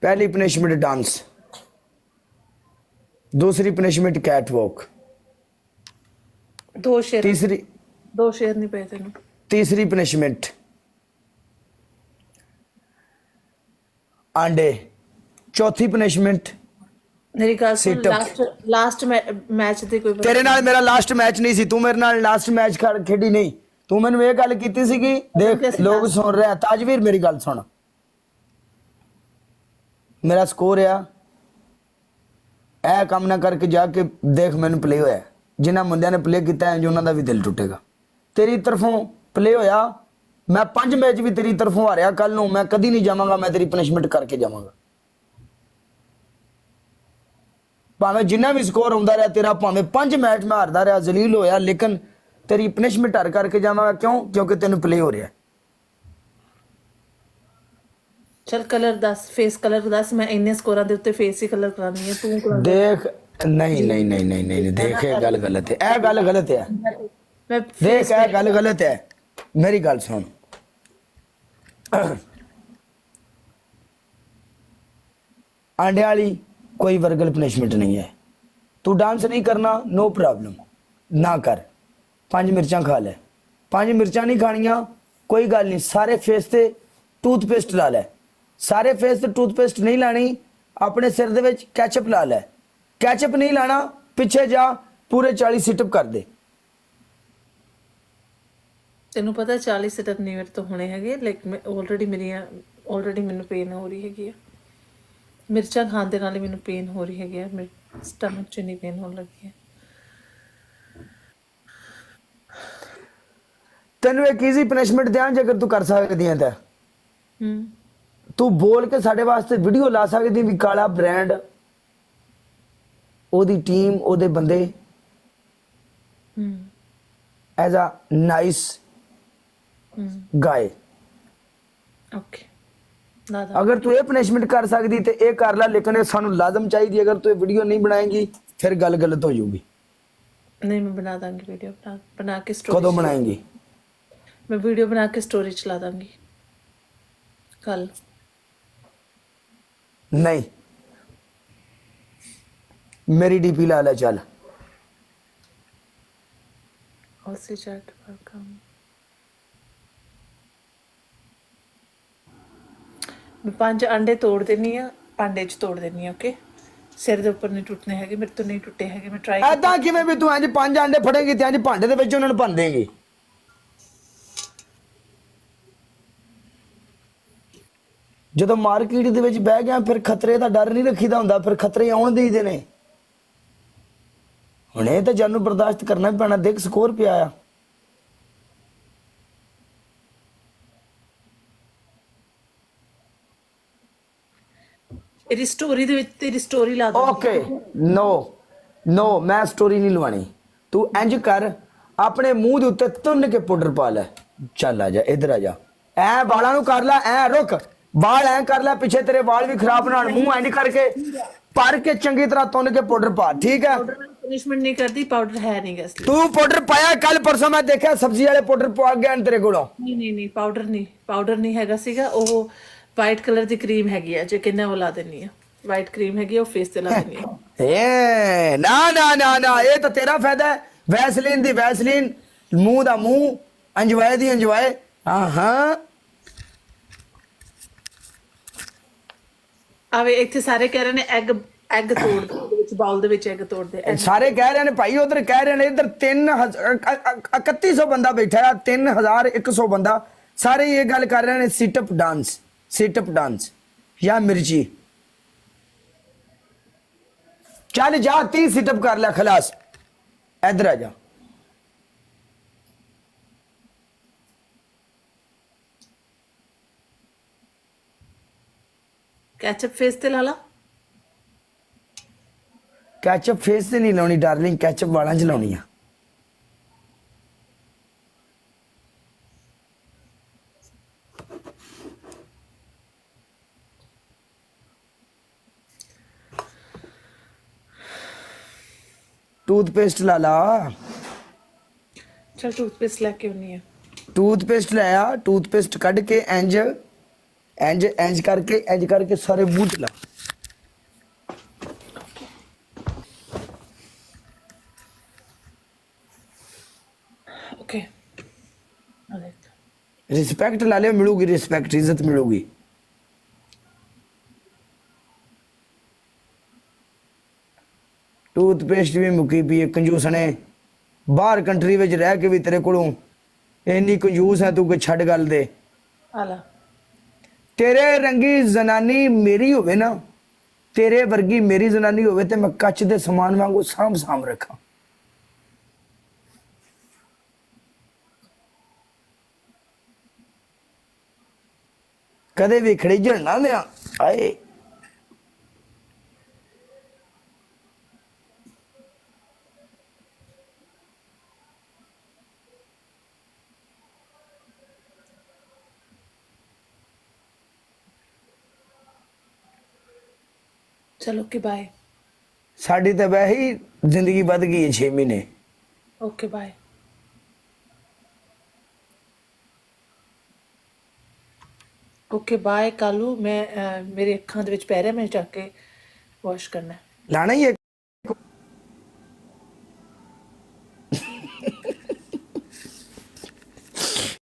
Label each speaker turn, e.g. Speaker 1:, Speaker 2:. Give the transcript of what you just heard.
Speaker 1: पहली punishment dance, दूसरी punishment cat walk,
Speaker 2: दो शेर
Speaker 1: तीसरी
Speaker 2: नहीं पे तेन।
Speaker 1: तीसरी पनिशमेंट आंडे, चौथी पनिशमेंट
Speaker 2: मेरी गल सुन,
Speaker 1: Sit-up।
Speaker 2: लास्ट मैच दे कोई
Speaker 1: तेरे नाल मेरा लास्ट मैच नहीं सी, तू मेरे नाल लास्ट मैच खेडी नहीं, तू मैनू ये गल कीती सी कि देख लोग सुन रहे हैं। ताजवीर मेरी गल सुन, मेरा स्कोर आ काम ना करके जाके देख मैनू प्ले होया, जिन्होंने मुंडिया ने प्ले किया है उन्होंने भी दिल टुटेगा। तेरी तरफों प्ले होया, मैं 5 मैच भी तेरी तरफों हारिया, कल नूं मैं कदी नहीं जावांगा, मैं तेरी पनिशमेंट करके जावांगा। भावें जिन्ना भी स्कोर आंदा रहा तेरा, भावें 5 मैच मैं हारदा रहा, जलील होया, लेकिन तेरी पनिशमेंट हर करके जावांगा। क्यों? क्योंकि तेन प्ले हो रहा है।
Speaker 2: चल कलर दस, फेस कलर दस, मैं इन्ने स्कोरां दे उत्ते फेस ही कलर करानी है, तू कलर
Speaker 1: देख नहीं नहीं नहीं नहीं नहीं देख, ये गल गलत है, यह गल गलत है।
Speaker 2: मैं
Speaker 1: देख यह गल गलत है, मेरी गल सुन। आंडे वाली कोई वर्गल पनिशमेंट नहीं है। तू डांस नहीं करना, नो प्रॉब्लम, ना कर, 5 मिर्चां खा ले। 5 मिर्चां नहीं खानियां, कोई गल नहीं, सारे फेस से टूथपेस्ट ला ले। सारे फेस से टूथपेस्ट नहीं लानी, अपने सिर दे विच कैचअप ला ले। कैचअप नहीं लाना, पिछे जा, पूरे 40 सिटअप कर दे।
Speaker 2: तेनू पता 40 सेटअप नहीं मेरे तो होने हैगे, लेकिन मैं ऑलरेडी मैनू पेन हो रही हैगी है, मिर्चां खाण दे नाल ही मैनू पेन हो रही हैगी है, मेरे स्टमक च नहीं पेन होने लगी है।
Speaker 1: तेन एक ईजी पनिशमेंट दें, जेकर तू कर सकती है तो तू बोल के साडे वास्ते वीडियो ला सकती भी काला ब्रांड, ओदी टीम, ओदे बंदे is a nice guy.
Speaker 2: Okay दादा,
Speaker 1: अगर तू ये पनिशमेंट कर सकती तो ये कर ला, लेकिन ये सानू लाजम चाहिए। अगर तू ये वीडियो नहीं बनाएगी फिर गल गलत हो जाऊगी।
Speaker 2: नहीं मैं बना दांगी वीडियो, बना के स्टोरी।
Speaker 1: कदों बनाएंगी?
Speaker 2: मैं वीडियो बना के स्टोरी चला दांगी कल।
Speaker 1: नहीं, मेरी डीपी ला ले चल।
Speaker 2: Aussie chat welcome. मैं 5 अंडे तोड़ देनी है, भांडे च तोड़ देनी है। ओके, सिर दे ऊपर नहीं टुटने हैगे, मेरे तो नहीं टुटे हैगे। मैं ट्राई
Speaker 1: ऐदा किवें भी तू इंज 5 अंडे फड़ेगी ते इंज भांडे दे विच उन्हां नूं भन देंगी। ਜਦੋਂ ਮਾਰਕੀਟ ਦੇ ਵਿੱਚ ਬਹਿ ਗਿਆ ਫਿਰ ਖਤਰੇ ਦਾ ਡਰ ਨਹੀਂ ਰੱਖੀਦਾ ਹੁੰਦਾ, ਫਿਰ ਖਤਰੇ ਆਉਣ ਦੇਈਦੇ ਨੇ। ਹੁਣ ਇਹ ਤਾਂ ਜਾਨੂੰ ਬਰਦਾਸ਼ਤ ਕਰਨਾ ਵੀ ਪੈਣਾ। ਦੇਖ ਸਕੋਰ ਪਿਆ ਆ।
Speaker 2: तेरी स्टोरी दे विच तेरी स्टोरी ला दो।
Speaker 1: ਓਕੇ ਨੋ ਮੈਂ ਸਟੋਰੀ ਨਹੀਂ ਲਵਾਣੀ। ਤੂੰ ਇੰਜ ਕਰ, ਆਪਣੇ ਮੂੰਹ ਦੇ ਉੱਤੇ ਤੁੰਨ ਕੇ ਪਾਊਡਰ ਪਾ ਲੈ। ਚੱਲ ਆ ਜਾ, ਇੱਧਰ ਆ ਜਾ, ਐ ਵਾਲਾਂ ਨੂੰ ਕਰ ਲੈ, ਐ ਰੁਕ, ਵਾਲ ਐ ਕਰ ਲੈ, ਪਿੱਛੇ ਤੇਰੇ ਵਾਲ ਵੀ ਖਰਾਬ ਨਾ ਹੋਣ। ਮੂੰਹ ਇੰਜ ਕਰਕੇ ਭਰ ਕੇ ਚੰਗੀ ਤਰ੍ਹਾਂ ਤੁੰਨ ਕੇ ਪਾਊਡਰ ਪਾ, ਠੀਕ ਹੈ?
Speaker 2: पनिशमेंट नहीं करती, पाउडर है नहीं गैस।
Speaker 1: तू पाउडर पाया? कल परसों मैं देखा सब्जी वाले पाउडर पा गया तेरे को।
Speaker 2: नहीं पाउडर नहीं हैगा सीगा। वो वाइट कलर दी क्रीम हैगी है, जे किन्ने वो ला देनी है। वाइट क्रीम हैगी, वो फेस ते ला देनी है।
Speaker 1: ए ना ना ना ना, ये तो तेरा फायदा है। वैसलीन दी वैसलीन, मुंह दा मुंह, अंजवाए दी अंजवाए। हाँ हाँ,
Speaker 2: आवे इत्थे सारे कह रहे ने एग तोड़ दे, विच बाउल दे विच एग तोड़ दे।
Speaker 1: सारे कह रहे हैं भाई, उधर कह रहे हैं इधर 3100 बंदा बैठा है, 3100 बंदा, सारे ये गल कर रहे हैं सिटअप डांस या मिर्ची। चल जा 30 सिटअप कर ले, खलास, इधर आ जा।
Speaker 2: केचप फेस ते ला ला।
Speaker 1: कैचअप फेस से नहीं लानी डार्लिंग, कैचअप वाला च लानी है। टूथपेस्ट ला ला।
Speaker 2: चल टूथपेस्ट लेके आनी है।
Speaker 1: टूथपेस्ट लाया, टूथपेस्ट कढ़ के इंज ਇੰਜ ਕਰਕੇ ਸਾਰੇ ਮੂੰਹ 'ਚ ਲਾ।
Speaker 2: ओके अरे
Speaker 1: रिस्पेक्ट ला लियो, मिलूगी रिस्पेक्ट, इज्जत मिलूगी। टूथपेस्ट भी मुकी पी है कंजूस ने, बाहर कंट्री विच रह के भी तेरे कोलों इन्नी कंजूस है तू कि छड़ गल दे।
Speaker 2: आला
Speaker 1: तेरे रंगी जनानी मेरी होवे ना, तेरे वर्गी मेरी जनानी होवे ते मैं कच दे समान वांगू साम साम रखा। कदे भी खड़ीजण ना दिया आए।
Speaker 2: चलो ओके बाय।
Speaker 1: साडी तो वैसे ही जिंदगी बद गई है 6 महीने।
Speaker 2: Okay bye. Okay bye Kalu मैं मेरी अखां दे विच पै रिहा, मैं जाके वॉश करना है।
Speaker 1: लाना ही है